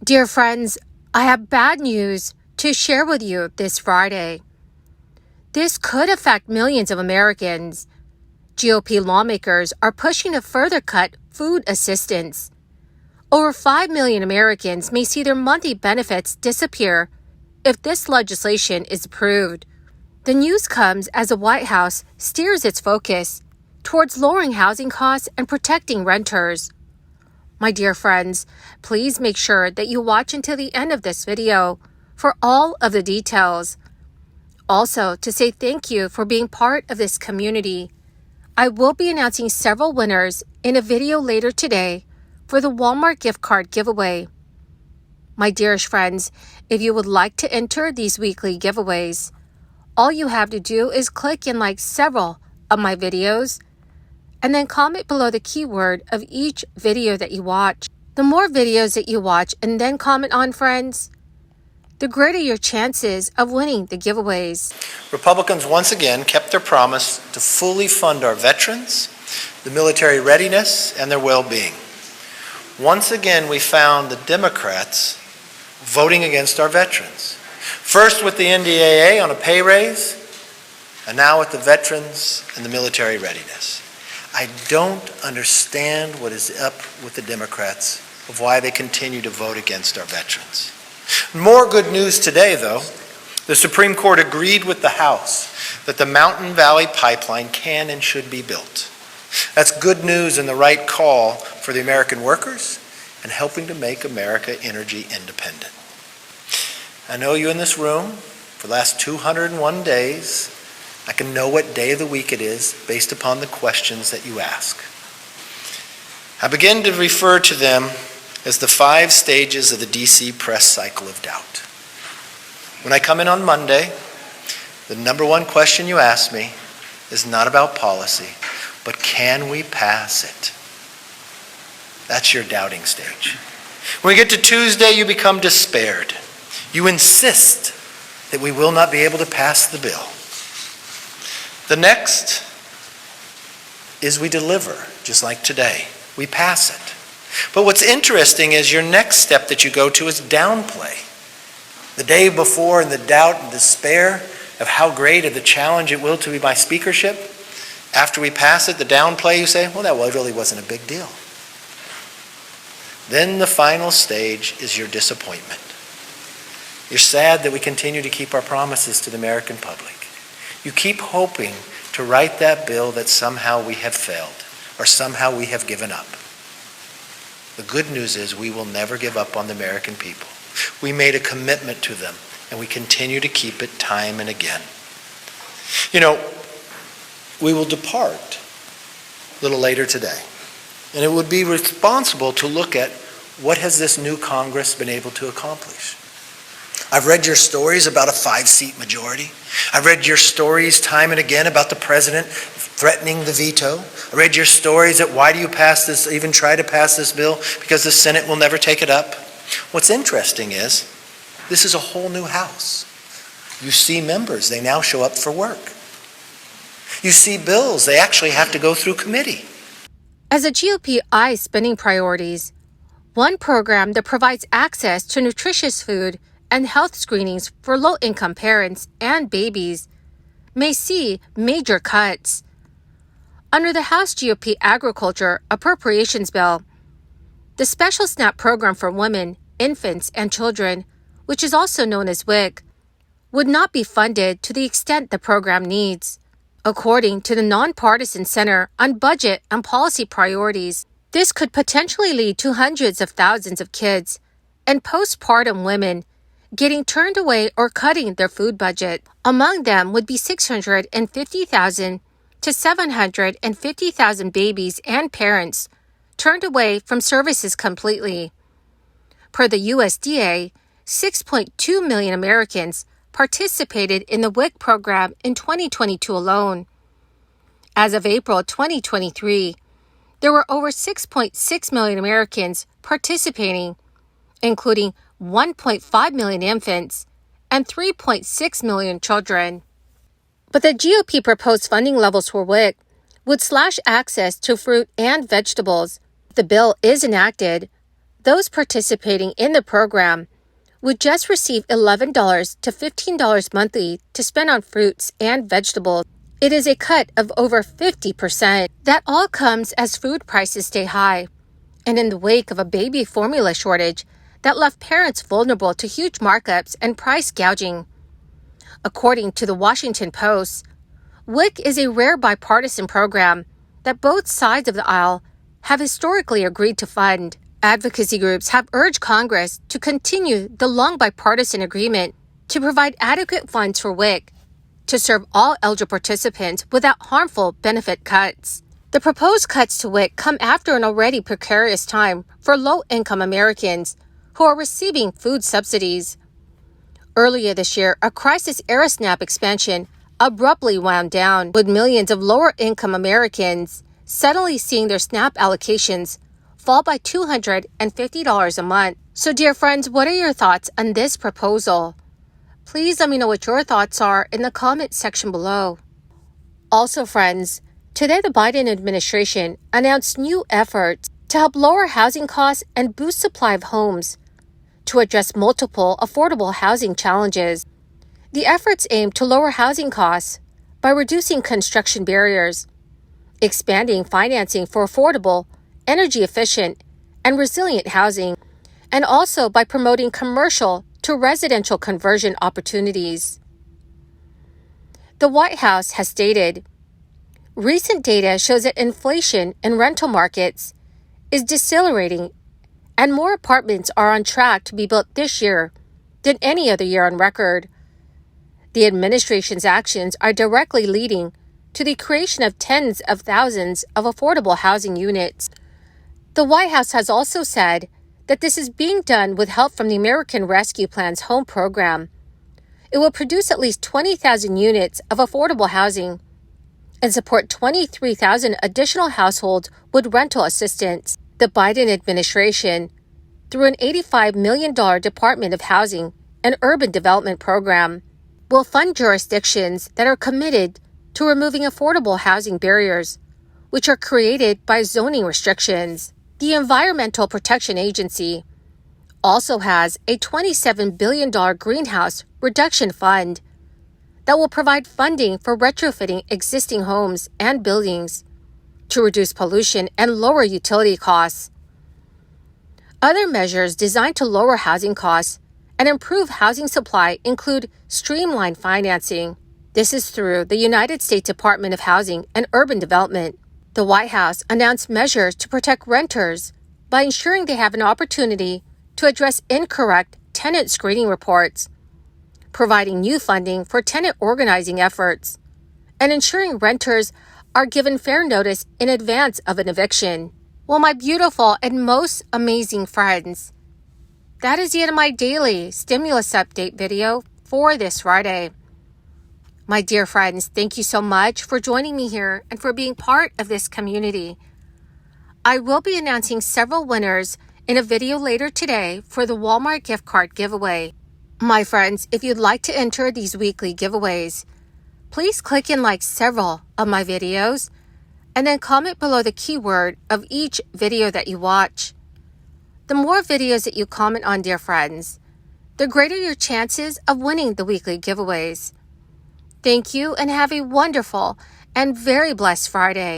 Dear friends, I have bad news to share with you this Friday. This could affect millions of Americans. GOP lawmakers are pushing to further cut food assistance. Over 5 million Americans may see their monthly benefits disappear if this legislation is approved. The news comes as the White House steers its focus towards lowering housing costs and protecting renters. My dear friends, please make sure that you watch until the end of this video for all of the details. Also, to say thank you for being part of this community, I will be announcing several winners in a video later today for the Walmart gift card giveaway. My dearest friends, if you would like to enter these weekly giveaways, all you have to do is click and like several of my videos and then comment below the keyword of each video that you watch. The more videos that you watch and then comment on, friends, the greater your chances of winning the giveaways. Republicans once again kept their promise to fully fund our veterans, the military readiness, and their well-being. Once again, we found the Democrats voting against our veterans. First with the NDAA on a pay raise, and now with the veterans and the military readiness. I don't understand what is up with the Democrats of why they continue to vote against our veterans. More good news today, though. The Supreme Court agreed with the House that the Mountain Valley Pipeline can and should be built. That's good news and the right call for the American workers and helping to make America energy independent. I know you in this room for the last 201 days. I can know what day of the week it is based upon the questions that you ask. I begin to refer to them as the 5 stages of the DC press cycle of doubt. When I come in on Monday, the number one question you ask me is not about policy, but can we pass it? That's your doubting stage. When we get to Tuesday, you become despaired. You insist that we will not be able to pass the bill. The next is we deliver, just like today. We pass it. But what's interesting is your next step that you go to is downplay. The day before in the doubt and despair of how great of the challenge it will to be my speakership, after we pass it, the downplay, you say, well, that really wasn't a big deal. Then the final stage is your disappointment. You're sad that we continue to keep our promises to the American public. You keep hoping to write that bill that somehow we have failed or somehow we have given up. The good news is we will never give up on the American people. We made a commitment to them and we continue to keep it time and again. You know, we will depart a little later today, and it would be responsible to look at what has this new Congress been able to accomplish. I've read your stories about a 5-seat majority. I've read your stories time and again about the president threatening the veto. I read your stories that why do you pass this, even try to pass this bill, because the Senate will never take it up. What's interesting is this is a whole new House. You see members, they now show up for work. You see bills, they actually have to go through committee. As the GOP eyes spending priorities, one program that provides access to nutritious food and health screenings for low-income parents and babies may see major cuts. Under the House GOP Agriculture Appropriations Bill, the Special SNAP program for women, infants, and children, which is also known as WIC, would not be funded to the extent the program needs. According to the Nonpartisan Center on Budget and Policy Priorities, this could potentially lead to hundreds of thousands of kids and postpartum women getting turned away or cutting their food budget. Among them would be 650,000 to 750,000 babies and parents turned away from services completely. Per the USDA, 6.2 million Americans participated in the WIC program in 2022 alone. As of April 2023, there were over 6.6 million Americans participating, including 1.5 million infants and 3.6 million children. But the GOP proposed funding levels for WIC would slash access to fruit and vegetables. If the bill is enacted, Those participating in the program would just receive $11 to $15 monthly to spend on fruits and vegetables. It is a cut of over 50%. That all comes as food prices stay high, and in the wake of a baby formula shortage that left parents vulnerable to huge markups and price gouging. According to the Washington Post, WIC is a rare bipartisan program that both sides of the aisle have historically agreed to fund. Advocacy groups have urged Congress to continue the long bipartisan agreement to provide adequate funds for WIC to serve all eligible participants without harmful benefit cuts. The proposed cuts to WIC come after an already precarious time for low-income Americans who are receiving food subsidies. Earlier this year, a crisis-era SNAP expansion abruptly wound down, with millions of lower-income Americans suddenly seeing their SNAP allocations fall by $250 a month. So, dear friends, what are your thoughts on this proposal? Please let me know what your thoughts are in the comment section below. Also, friends, today the Biden administration announced new efforts to help lower housing costs and boost supply of homes to address multiple affordable housing challenges. The efforts aim to lower housing costs by reducing construction barriers, expanding financing for affordable, energy-efficient, and resilient housing, and also by promoting commercial to residential conversion opportunities. The White House has stated, recent data shows that inflation in rental markets is decelerating and more apartments are on track to be built this year than any other year on record. The administration's actions are directly leading to the creation of tens of thousands of affordable housing units. The White House has also said that this is being done with help from the American Rescue Plan's home program. It will produce at least 20,000 units of affordable housing and support 23,000 additional households with rental assistance. The Biden administration, through an $85 million Department of Housing and Urban Development program, will fund jurisdictions that are committed to removing affordable housing barriers, which are created by zoning restrictions. The Environmental Protection Agency also has a $27 billion greenhouse reduction fund that will provide funding for retrofitting existing homes and buildings to reduce pollution and lower utility costs. Other measures designed to lower housing costs and improve housing supply include streamlined financing. This is through the United States Department of Housing and Urban Development. The White House announced measures to protect renters by ensuring they have an opportunity to address incorrect tenant screening reports, providing new funding for tenant organizing efforts, and ensuring renters are given fair notice in advance of an eviction. Well, my beautiful and most amazing friends, that is the end of my daily stimulus update video for this Friday. My dear friends, thank you so much for joining me here and for being part of this community. I will be announcing several winners in a video later today for the Walmart gift card giveaway. My friends, if you'd like to enter these weekly giveaways, please click and like several of my videos and then comment below the keyword of each video that you watch. The more videos that you comment on, dear friends, the greater your chances of winning the weekly giveaways. Thank you and have a wonderful and very blessed Friday.